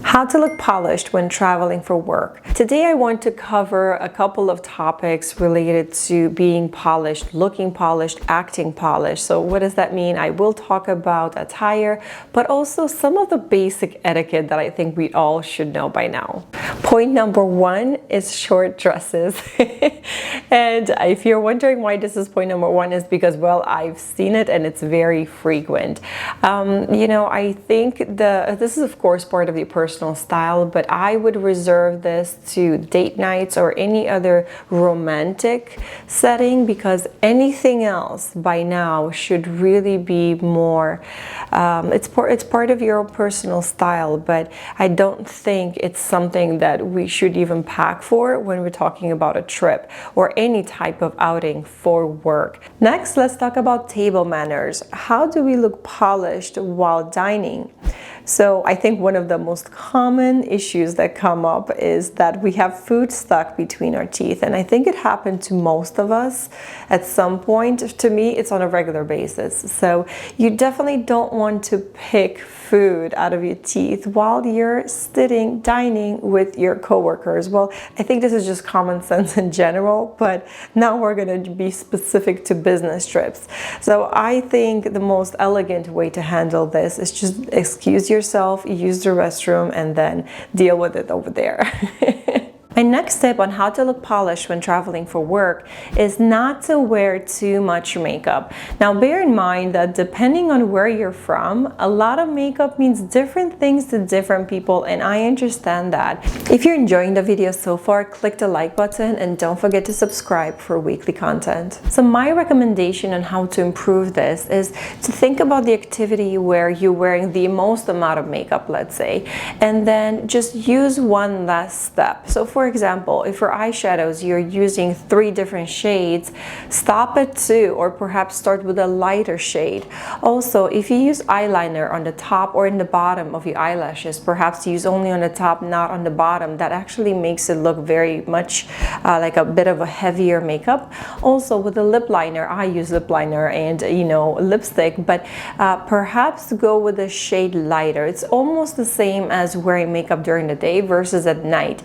How to look polished when traveling for work. Today I want to cover a couple of topics related to being polished, looking polished, acting polished. So what does that mean? I will talk about attire, but also some of the basic etiquette that I think we all should know by now. Point number one is short dresses. And if you're wondering why this is point number one, is because, well, I've seen it and it's very frequent. I think this is of course part of the personal style, but I would reserve this to date nights or any other romantic setting, because anything else by now should really be more, it's part of your personal style, but I don't think it's something that we should even pack for when we're talking about a trip or any type of outing for work. Next, let's talk about table manners. How do we look polished while dining? So I think one of the most common issues that come up is that we have food stuck between our teeth. And I think it happened to most of us at some point. To me, it's on a regular basis. So you definitely don't want to pick food out of your teeth while you're sitting, dining with your coworkers. Well, I think this is just common sense in general, but now we're going to be specific to business trips. So I think the most elegant way to handle this is just excuse yourself, use the restroom, and then deal with it over there. My next tip on how to look polished when traveling for work is not to wear too much makeup. Now, bear in mind that depending on where you're from, a lot of makeup means different things to different people, and I understand that. If you're enjoying the video so far, click the like button and don't forget to subscribe for weekly content. So my recommendation on how to improve this is to think about the activity where you're wearing the most amount of makeup, let's say, and then just use one less step. So for example, if for eyeshadows you're using 3 different shades, stop at 2 or perhaps start with a lighter shade. Also, if you use eyeliner on the top or in the bottom of your eyelashes, perhaps use only on the top, not on the bottom. That actually makes it look very much like a bit of a heavier makeup. Also, with a lip liner, I use lip liner and lipstick, but perhaps go with a shade lighter. It's almost the same as wearing makeup during the day versus at night.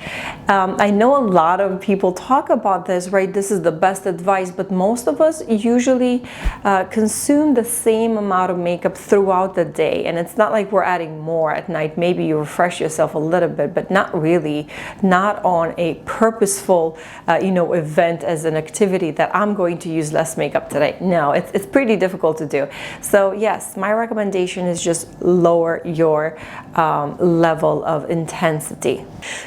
I know a lot of people talk about this, right? This is the best advice, but most of us usually consume the same amount of makeup throughout the day, and it's not like we're adding more at night. Maybe you refresh yourself a little bit, but not really, not on a purposeful event as an activity that I'm going to use less makeup today. No, it's pretty difficult to do. So yes, my recommendation is just lower your level of intensity.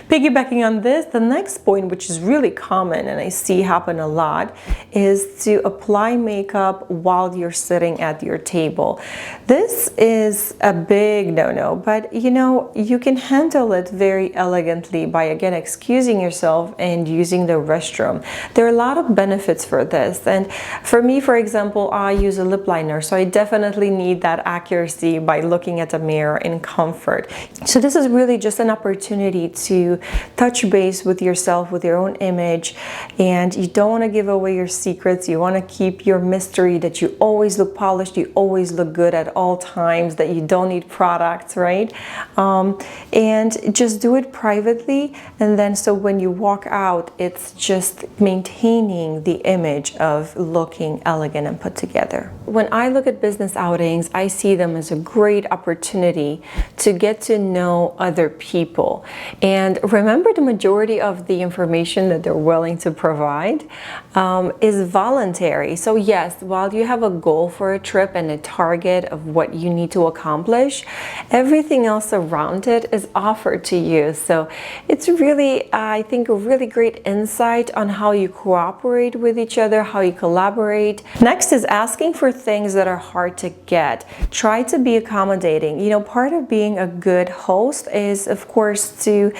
Piggybacking on this, the next point, which is really common and I see happen a lot, is to apply makeup while you're sitting at your table. This is a big no-no, but you can handle it very elegantly by, again, excusing yourself and using the restroom. There are a lot of benefits for this, and for me, for example, I use a lip liner, so I definitely need that accuracy by looking at a mirror in comfort. So this is really just an opportunity to touch base with yourself, with your own image, and you don't want to give away your secrets. You want to keep your mystery that you always look polished, you always look good at all times, that you don't need products, right? And just do it privately, and then so when you walk out, it's just maintaining the image of looking elegant and put together. When I look at business outings, I see them as a great opportunity to get to know other people. And remember, the majority of the information that they're willing to provide is voluntary. So yes, while you have a goal for a trip and a target of what you need to accomplish, everything else around it is offered to you. So it's really, I think, a really great insight on how you cooperate with each other, how you collaborate. Next is asking for things that are hard to get. Try to be accommodating. Part of being a good host is, of course, to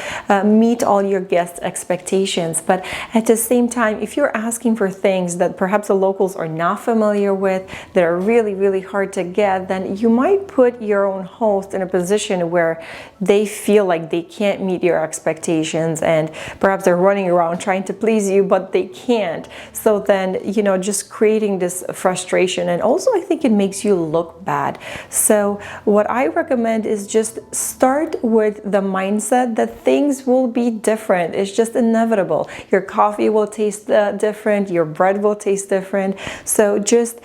meet all your guests guests' expectations. But at the same time, if you're asking for things that perhaps the locals are not familiar with, that are really, really hard to get, then you might put your own host in a position where they feel like they can't meet your expectations, and perhaps they're running around trying to please you, but they can't. So then, you know, just creating this frustration, and also I think it makes you look bad. So what I recommend is just start with the mindset that things will be different. It's just inevitable. Your coffee will taste different, your bread will taste different. So just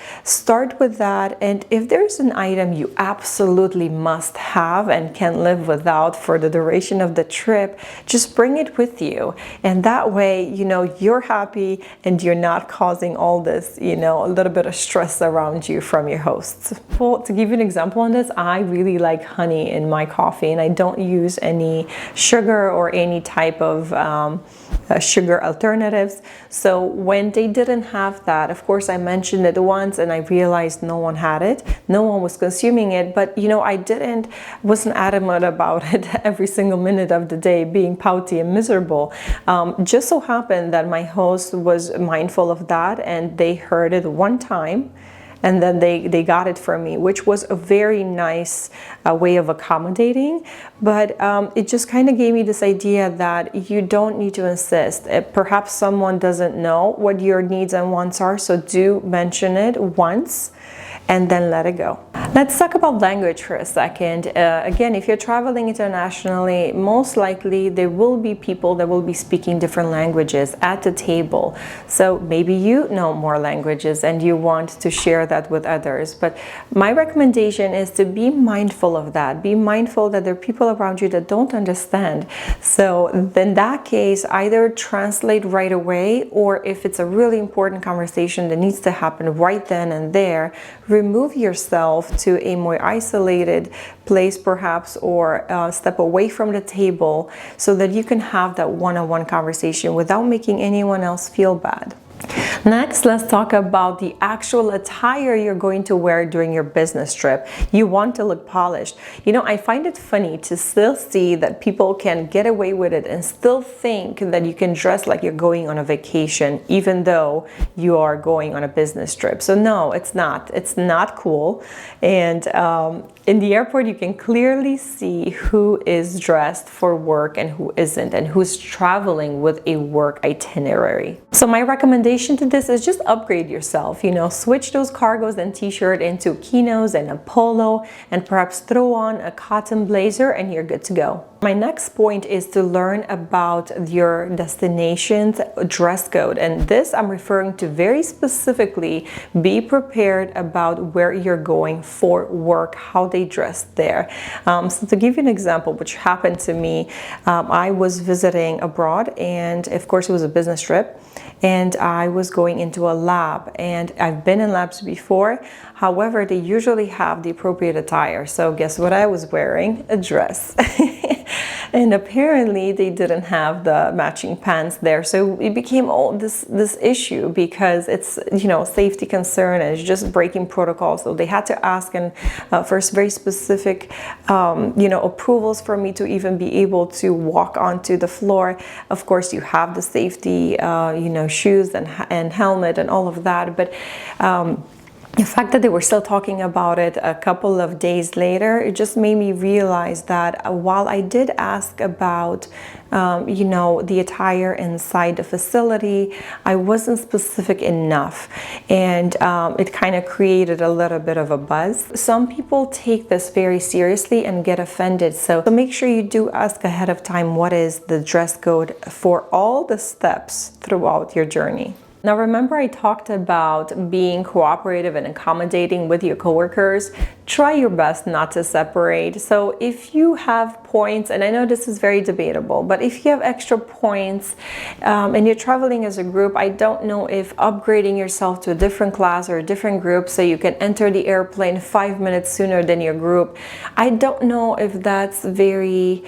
start with that, and if there's an item you absolutely must have and can't live without for the duration of the trip, just bring it with you. And that way, you know, you're happy and you're not causing all this, you know, a little bit of stress around you from your hosts. Well, to give you an example on this, I really like honey in my coffee, and I don't use any sugar or any type of sugar alternatives. So when they didn't have that, of course I mentioned it once and I realized no one had it, no one was consuming it, but you know, I wasn't adamant about it every single minute of the day, being pouty and miserable. Just so happened that my host was mindful of that, and they heard it one time, and then they got it from me, which was a very nice way of accommodating. But it just kind of gave me this idea that you don't need to insist. Perhaps someone doesn't know what your needs and wants are, so do mention it once and then let it go. Let's talk about language for a second. Again, if you're traveling internationally, most likely there will be people that will be speaking different languages at the table. So maybe you know more languages and you want to share that with others. But my recommendation is to be mindful of that. Be mindful that there are people around you that don't understand. So in that case, either translate right away, or if it's a really important conversation that needs to happen right then and there, remove yourself to a more isolated place perhaps, or step away from the table so that you can have that one-on-one conversation without making anyone else feel bad. Next, let's talk about the actual attire you're going to wear during your business trip. You want to look polished. You know, I find it funny to still see that people can get away with it and still think that you can dress like you're going on a vacation, even though you are going on a business trip. So no, it's not. It's not cool. And in the airport, you can clearly see who is dressed for work and who isn't, and who's traveling with a work itinerary. So my recommendation to this is just upgrade yourself. You know, switch those cargos and t-shirt into chinos and a polo, and perhaps throw on a cotton blazer and you're good to go. My next point is to learn about your destination's dress code, and this I'm referring to very specifically. Be prepared about where you're going for work, how they dress there. So to give you an example, which happened to me, I was visiting abroad, and of course it was a business trip, and I was going into a lab, and I've been in labs before. However, they usually have the appropriate attire. So guess what I was wearing? A dress. And apparently they didn't have the matching pants there. So it became all this issue, because it's, you know, safety concern, and it's just breaking protocol. So they had to ask and for very specific, you know, approvals for me to even be able to walk onto the floor. Of course, you have the safety, you know, shoes and helmet and all of that. But the fact that they were still talking about it a couple of days later, it just made me realize that while I did ask about, you know, the attire inside the facility, I wasn't specific enough, and it kind of created a little bit of a buzz. Some people take this very seriously and get offended, so make sure you do ask ahead of time what is the dress code for all the steps throughout your journey. Now remember, I talked about being cooperative and accommodating with your coworkers. Try your best not to separate. So if you have points, and I know this is very debatable, but if you have extra points and you're traveling as a group, I don't know if upgrading yourself to a different class or a different group so you can enter the airplane 5 minutes sooner than your group, I don't know if that's very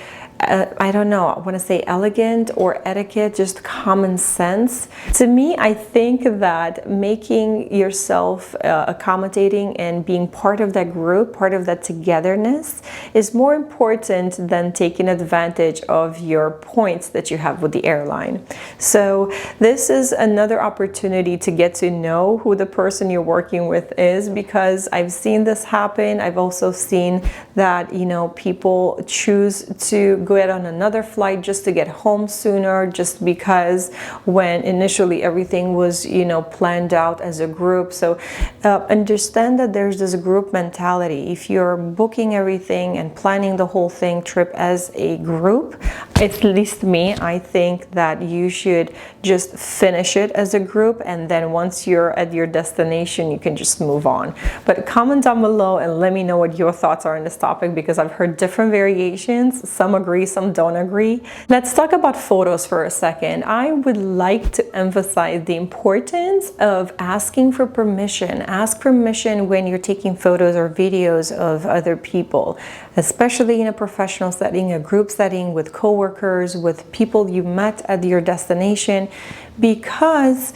I don't know, I want to say elegant or etiquette, just common sense. To me, I think that making yourself accommodating and being part of that group, part of that togetherness, is more important than taking advantage of your points that you have with the airline. So this is another opportunity to get to know who the person you're working with is, because I've seen this happen. I've also seen that, you know, people choose to go out on another flight just to get home sooner, just because when initially everything was, you know, planned out as a group. So understand that there's this group mentality. If you're booking everything and planning the whole trip as a group, at least me, I think that you should just finish it as a group, and then once you're at your destination, you can just move on. But comment down below and let me know what your thoughts are on this topic, because I've heard different variations. Some agree, some don't agree. Let's talk about photos for a second. I would like to emphasize the importance of asking for permission. Ask permission when you're taking photos or videos of other people, especially in a professional setting, a group setting, with coworkers, with people you met at your destination, because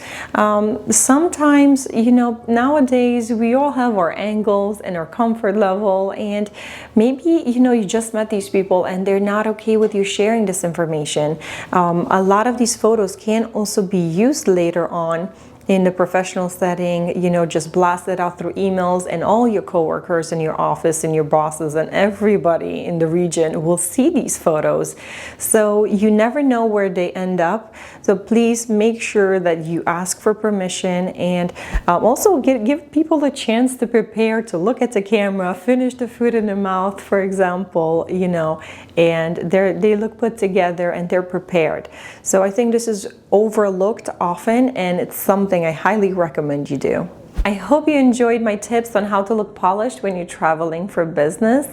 sometimes, you know, nowadays we all have our angles and our comfort level, and maybe, you know, you just met these people and they're not okay with you sharing this information. A lot of these photos can also be used later on in the professional setting, you know, just blast it out through emails, and all your coworkers in your office and your bosses and everybody in the region will see these photos. So you never know where they end up. So please make sure that you ask for permission, and also give people a chance to prepare, to look at the camera, finish the food in their mouth, for example, you know, and they look put together and they're prepared. So I think this is overlooked often, and it's something I highly recommend you do. I hope you enjoyed my tips on how to look polished when you're traveling for business.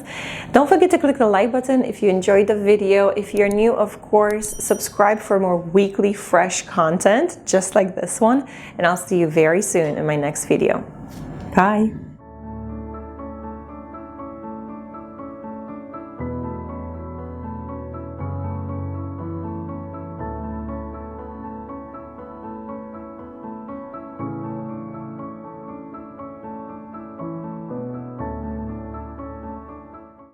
Don't forget to click the like button if you enjoyed the video. If you're new, of course, subscribe for more weekly fresh content just like this one, and I'll see you very soon in my next video. Bye.